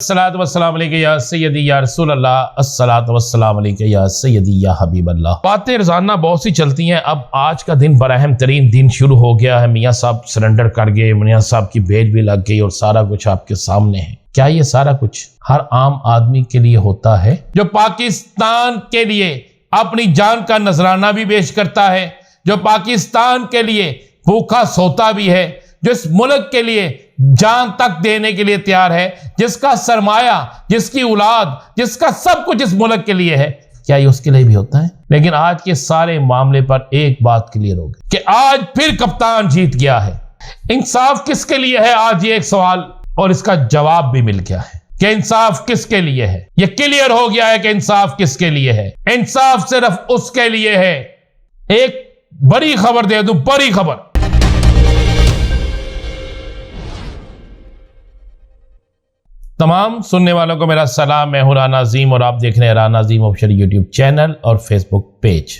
अस्सलातु वस्सलाम अलैका या सय्यदी या रसूल अल्लाह, अस्सलातु वस्सलाम अलैका या सय्यदी या हबीब अल्लाह। बातें रोजाना बहुत सी चलती हैं। अब आज का दिन बड़ा अहम तरीन दिन शुरू हो गया है। मियाँ साहब सरेंडर कर गए, मियाँ साहब की बेल भी लग गई और सारा कुछ आपके सामने है। क्या ये सारा कुछ हर आम आदमी के लिए होता है, जो पाकिस्तान के लिए अपनी जान का नजराना भी पेश करता है, जो पाकिस्तान के लिए भूखा सोता भी है, जो इस मुल्क के लिए जान तक देने के लिए तैयार है, जिसका सरमाया, जिसकी औलाद, जिसका सब कुछ इस मुल्क के लिए है, क्या ये उसके लिए भी होता है? लेकिन आज के सारे मामले पर एक बात क्लियर हो गई कि आज फिर कप्तान जीत गया है। इंसाफ किसके लिए है? आज ये एक सवाल और इसका जवाब भी मिल गया है कि इंसाफ किसके लिए है। ये क्लियर हो गया है कि इंसाफ किसके लिए है। इंसाफ सिर्फ उसके लिए है। एक बड़ी खबर दे दूं, बड़ी खबर। तमाम सुनने वालों को मेरा सलाम। मैं हूं राना अजीम और आप देख रहे हैं राना अजीम ऑफिशियल यूट्यूब चैनल और फेसबुक पेज।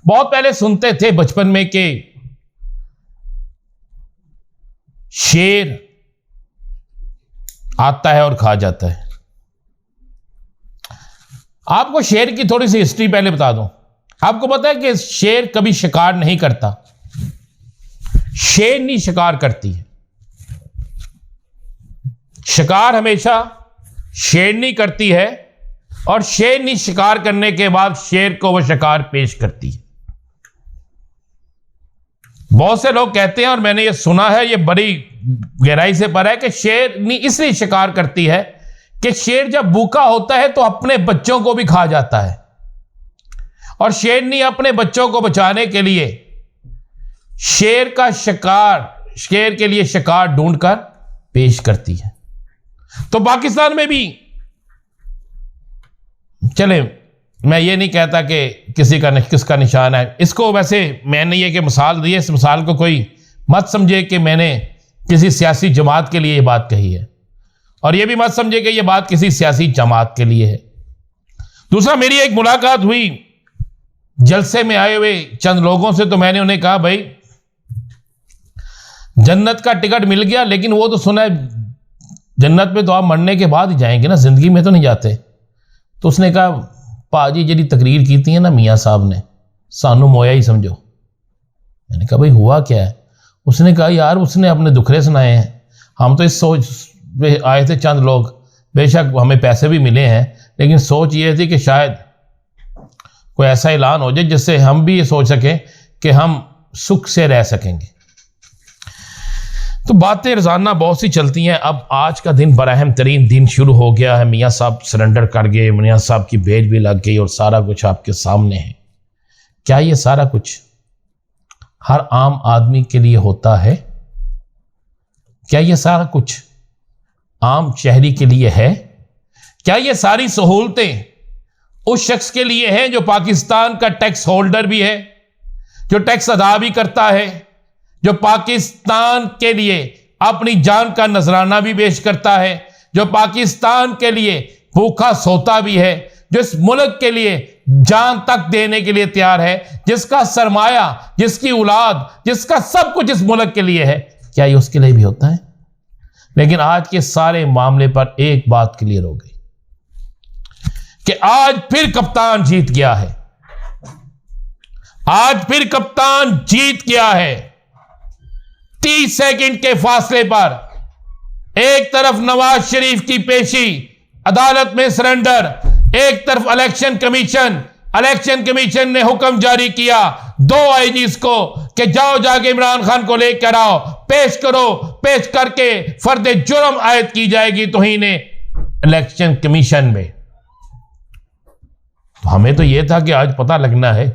बहुत पहले सुनते थे बचपन में कि शेर आता है और खा जाता है। आपको शेर की थोड़ी सी हिस्ट्री पहले बता दूं। आपको पता है कि शेर कभी शिकार नहीं करता, शेरनी शिकार करती है। शिकार हमेशा शेरनी करती है और शेरनी शिकार करने के बाद शेर को वह शिकार पेश करती है। बहुत से लोग कहते हैं और मैंने ये सुना है, ये बड़ी गहराई से पढ़ा है कि शेरनी इसलिए शिकार करती है कि शेर जब भूखा होता है तो अपने बच्चों को भी खा जाता है और शेरनी अपने बच्चों को बचाने के लिए शेर का शिकार, शेर के लिए शिकार ढूंढकर पेश करती है। तो पाकिस्तान में भी, चले मैं ये नहीं कहता कि किसका निशान है इसको, वैसे मैंने ये कि मिसाल दी है, इस मिसाल को कोई मत समझे कि मैंने किसी सियासी जमात के लिए ये बात कही है और ये भी मत समझे कि ये बात किसी सियासी जमात के लिए है। दूसरा, मेरी एक मुलाकात हुई जलसे में आए हुए चंद लोगों से, तो मैंने उन्हें कहा भाई जन्नत का टिकट मिल गया, लेकिन वो तो सुना है जन्नत में तो आप मरने के बाद ही जाएंगे ना, जिंदगी में तो नहीं जाते। तो उसने कहा पाजी जी तकरीर की थी ना मियाँ साहब ने, सानू मोया ही समझो। मैंने कहा भाई हुआ क्या है? उसने कहा यार उसने अपने दुखड़े सुनाए हैं, हम तो इस सोच पे आए थे चंद लोग, बेशक हमें पैसे भी मिले हैं, लेकिन सोच ये थी कि शायद कोई ऐसा ऐलान हो जाए जिससे हम भी ये सोच सकें कि हम सुख से रह सकेंगे। तो बातें रोजाना बहुत सी चलती हैं। अब आज का दिन बड़ा अहम तरीन दिन शुरू हो गया है। मियाँ साहब सरेंडर कर गए, मियाँ साहब की बेल भी लग गई और सारा कुछ आपके सामने है। क्या ये सारा कुछ हर आम आदमी के लिए होता है? क्या ये सारा कुछ आम शहरी के लिए है? क्या ये सारी सहूलतें उस शख्स के लिए हैं जो पाकिस्तान का टैक्स होल्डर भी है, जो टैक्स अदा भी करता है, जो पाकिस्तान के लिए अपनी जान का नजराना भी पेश करता है, जो पाकिस्तान के लिए भूखा सोता भी है, जो इस मुल्क के लिए जान तक देने के लिए तैयार है, जिसका सरमाया, जिसकी औलाद, जिसका सब कुछ इस मुल्क के लिए है, क्या ये उसके लिए भी होता है? लेकिन आज के सारे मामले पर एक बात क्लियर हो गई कि आज फिर कप्तान जीत गया है। आज फिर कप्तान जीत गया है। 30 सेकंड के फासले पर एक तरफ नवाज शरीफ की पेशी, अदालत में सरेंडर, एक तरफ इलेक्शन कमीशन ने हुक्म जारी किया 2 आईजीज को कि जाओ जाके इमरान खान को लेकर आओ, पेश करो, पेश करके फर्द जुर्म आयद की जाएगी तौहीन इलेक्शन कमीशन में। तो हमें तो यह था कि आज पता लगना है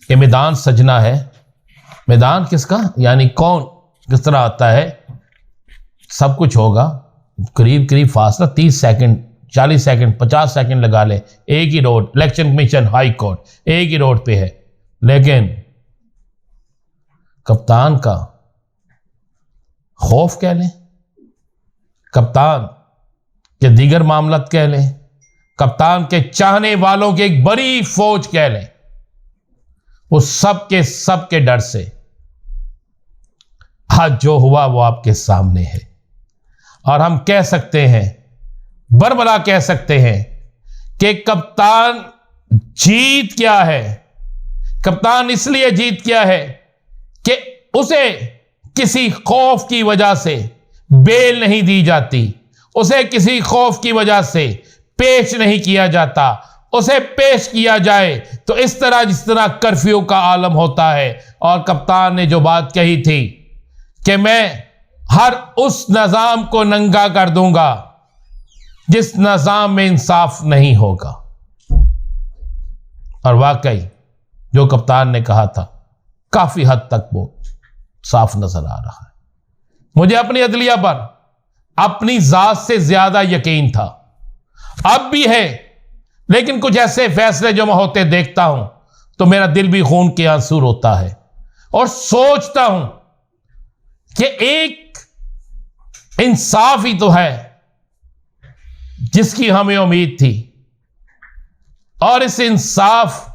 कि मैदान सजना है। मैदान किसका, यानी कौन किस तरह आता है, सब कुछ होगा। करीब करीब फासला 30 सेकंड, 40 सेकंड, 50 सेकंड लगा ले, एक ही road, election commission, high court एक ही रोड पे है। लेकिन कप्तान का खौफ कह लें, कप्तान के दीगर मामलात कह लें, कप्तान के चाहने वालों की एक बड़ी फौज कह लें, वो सबके डर से आज जो हुआ वो आपके सामने है। और हम कह सकते हैं, बरबला कह सकते हैं कि कप्तान जीत क्या है। कप्तान इसलिए जीत क्या है कि उसे किसी खौफ की वजह से बेल नहीं दी जाती, उसे किसी खौफ की वजह से पेश नहीं किया जाता। उसे पेश किया जाए तो इस तरह जिस तरह कर्फ्यू का आलम होता है। और कप्तान ने जो बात कही थी कि मैं हर उस निजाम को नंगा कर दूंगा जिस निजाम में इंसाफ नहीं होगा। और वाकई जो कप्तान ने कहा था काफी हद तक वो साफ नजर आ रहा है। मुझे अपनी अदलिया पर अपनी जात से ज्यादा यकीन था, अब भी है, लेकिन कुछ ऐसे फैसले जो मैं होते देखता हूं तो मेरा दिल भी खून के आंसू रोता है और सोचता हूं कि एक इंसाफ ही तो है जिसकी हमें उम्मीद थी। और इस इंसाफ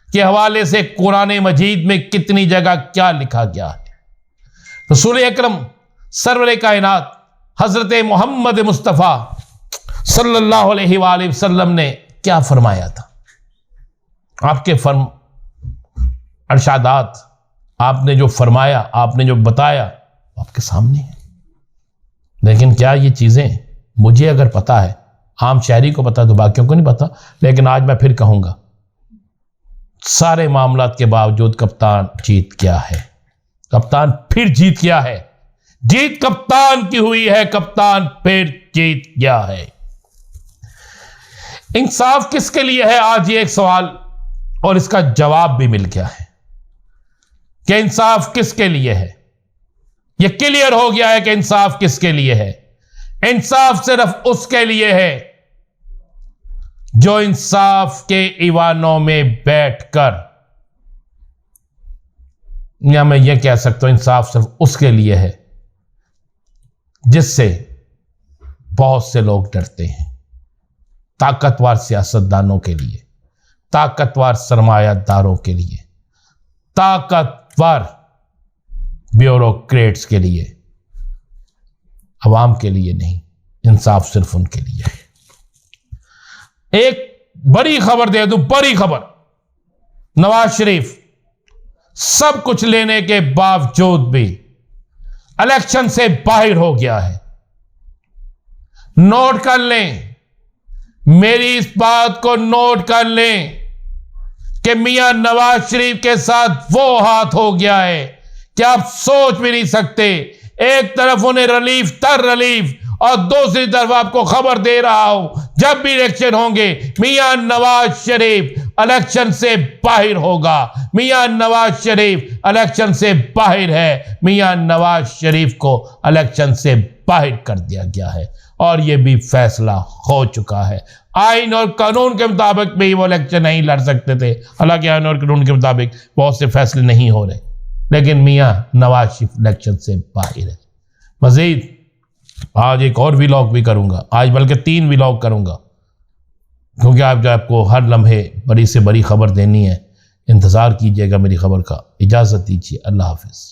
के हवाले से कुरान मजीद में कितनी जगह क्या लिखा गया है। रसूल अकरम सरवरे कायनात हजरत मोहम्मद मुस्तफ़ा सल्लल्लाहु अलैहि वसल्लम ने क्या फरमाया था। आपके अरशादात, आपने जो फरमाया, आपने जो बताया, आपके सामने है। लेकिन क्या ये चीजें मुझे अगर पता है, आम शहरी को पता तो बाकियों को नहीं पता, लेकिन आज मैं फिर कहूंगा, सारे मामलात के बावजूद कप्तान जीत गया है। कप्तान फिर जीत गया है। जीत कप्तान की हुई है, कप्तान फिर जीत गया है। इंसाफ किसके लिए है, आज ये एक सवाल और इसका जवाब भी मिल गया है कि इंसाफ किसके लिए है। यह क्लियर हो गया है कि इंसाफ किसके लिए है। इंसाफ सिर्फ उसके लिए है जो इंसाफ के ईवानों में बैठकर, या मैं ये कह सकता हूं इंसाफ सिर्फ उसके लिए है जिससे बहुत से लोग डरते हैं। ताकतवर सियासतदानों के लिए, ताकतवर सरमायादारों के लिए, ताकतवर ब्यूरोक्रेट्स के लिए, अवाम के लिए नहीं। इंसाफ सिर्फ उनके लिए है। एक बड़ी खबर दे दूं, बड़ी खबर, नवाज शरीफ सब कुछ लेने के बावजूद भी इलेक्शन से बाहर हो गया है। नोट कर लें, मेरी इस बात को नोट कर लें कि मियां नवाज शरीफ के साथ वो हाथ हो गया है कि आप सोच भी नहीं सकते। एक तरफ उन्हें रिलीफ तर रिलीफ और दूसरी तरफ आपको खबर दे रहा हूं, जब भी इलेक्शन होंगे मियां नवाज शरीफ इलेक्शन से बाहर होगा। मियां नवाज शरीफ इलेक्शन से बाहर है। मियां नवाज शरीफ को इलेक्शन से बाहर कर दिया गया है और यह भी फैसला हो चुका है। आइन और कानून के मुताबिक भी वो इलेक्शन नहीं लड़ सकते थे। हालांकि आइन और कानून के मुताबिक बहुत से फैसले नहीं हो रहे, लेकिन मियां नवाज शरीफ इलेक्शन से बाहर है। मजीद आज एक और व्लॉग भी करूंगा, आज बल्कि 3 व्लॉग करूंगा, क्योंकि आपको हर लम्हे बड़ी से बड़ी खबर देनी है। इंतज़ार कीजिएगा मेरी खबर का। इजाज़त दीजिए, अल्लाह हाफिज़।